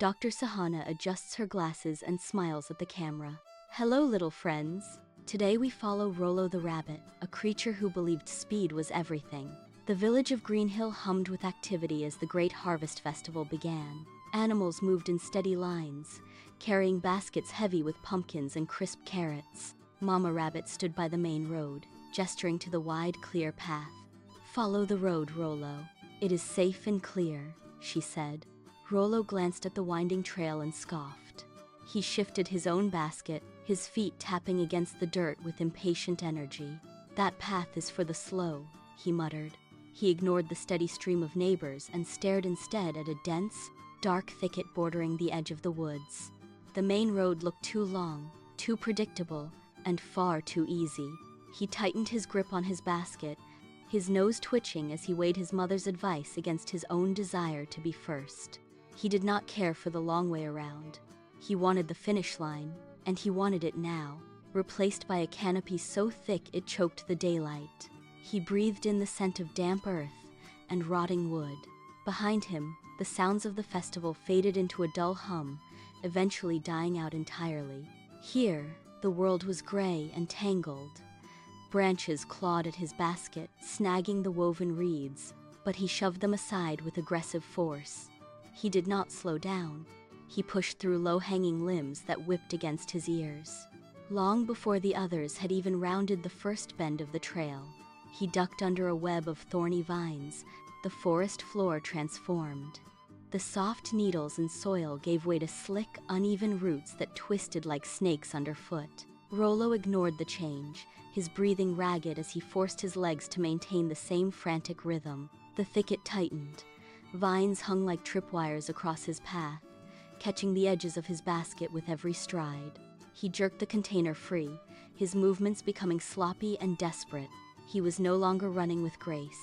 Dr. Sahana adjusts her glasses and smiles at the camera. Hello, little friends. Today we follow Rolo the rabbit, a creature who believed speed was everything. The village of Green Hill hummed with activity as the Great Harvest Festival began. Animals moved in steady lines, carrying baskets heavy with pumpkins and crisp carrots. Mama Rabbit stood by the main road, gesturing to the wide, clear path. Follow the road, Rolo. It is safe and clear, she said. Rolo glanced at the winding trail and scoffed. He shifted his own basket, his feet tapping against the dirt with impatient energy. That path is for the slow, he muttered. He ignored the steady stream of neighbors and stared instead at a dense, dark thicket bordering the edge of the woods. The main road looked too long, too predictable, and far too easy. He tightened his grip on his basket, his nose twitching as he weighed his mother's advice against his own desire to be first. He did not care for the long way around. He wanted the finish line, and he wanted it now, replaced by a canopy so thick it choked the daylight. He breathed in the scent of damp earth and rotting wood. Behind him, the sounds of the festival faded into a dull hum, eventually dying out entirely. Here, the world was gray and tangled. Branches clawed at his basket, snagging the woven reeds, but he shoved them aside with aggressive force. He did not slow down. He pushed through low-hanging limbs that whipped against his ears. Long before the others had even rounded the first bend of the trail, he ducked under a web of thorny vines. The forest floor transformed. The soft needles and soil gave way to slick, uneven roots that twisted like snakes underfoot. Rolo ignored the change, his breathing ragged as he forced his legs to maintain the same frantic rhythm. The thicket tightened. Vines hung like tripwires across his path, catching the edges of his basket with every stride. He jerked the container free, his movements becoming sloppy and desperate. He was no longer running with grace.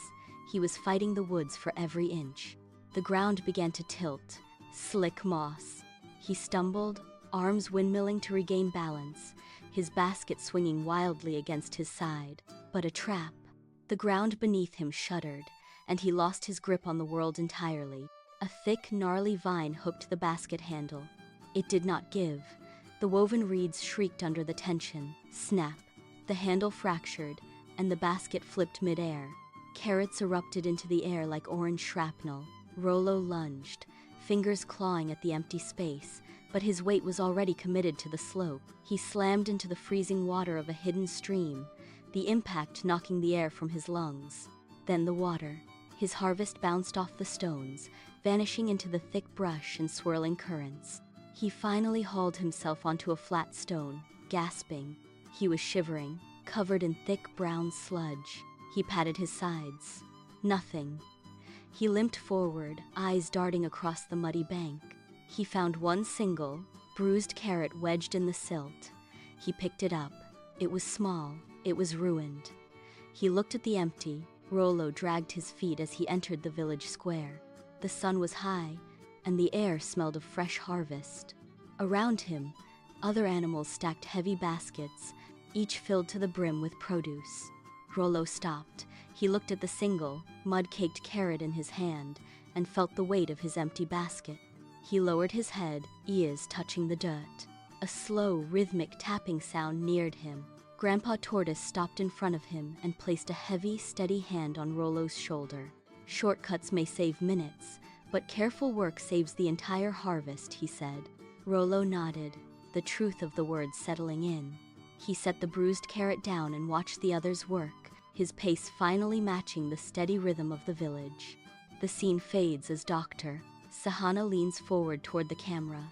He was fighting the woods for every inch. The ground began to tilt, slick moss. He stumbled, arms windmilling to regain balance, his basket swinging wildly against his side. But a trap. The ground beneath him shuddered, and he lost his grip on the world entirely. A thick, gnarly vine hooked the basket handle. It did not give. The woven reeds shrieked under the tension. Snap. The handle fractured, and the basket flipped midair. Carrots erupted into the air like orange shrapnel. Rolo lunged, fingers clawing at the empty space, but his weight was already committed to the slope. He slammed into the freezing water of a hidden stream, the impact knocking the air from his lungs. Then the water. His harvest bounced off the stones, vanishing into the thick brush and swirling currents. He finally hauled himself onto a flat stone, gasping. He was shivering, covered in thick brown sludge. He patted his sides. Nothing. He limped forward, eyes darting across the muddy bank. He found one single, bruised carrot wedged in the silt. He picked it up. It was small. It was ruined. He looked at the empty. Rolo dragged his feet as he entered the village square. The sun was high, and the air smelled of fresh harvest. Around him, other animals stacked heavy baskets, each filled to the brim with produce. Rolo stopped. He looked at the single, mud-caked carrot in his hand and felt the weight of his empty basket. He lowered his head, ears touching the dirt. A slow, rhythmic tapping sound neared him. Grandpa Tortoise stopped in front of him and placed a heavy, steady hand on Rolo's shoulder. Shortcuts may save minutes, but careful work saves the entire harvest, he said. Rolo nodded, the truth of the words settling in. He set the bruised carrot down and watched the others work, his pace finally matching the steady rhythm of the village. The scene fades as Dr. Sahana leans forward toward the camera.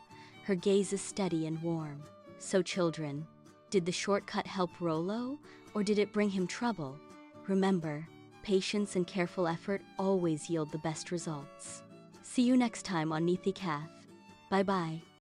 Her gaze is steady and warm. So children, did the shortcut help Rolo, or did it bring him trouble? Remember, patience and careful effort always yield the best results. See you next time on NeethiKathe. Bye-bye.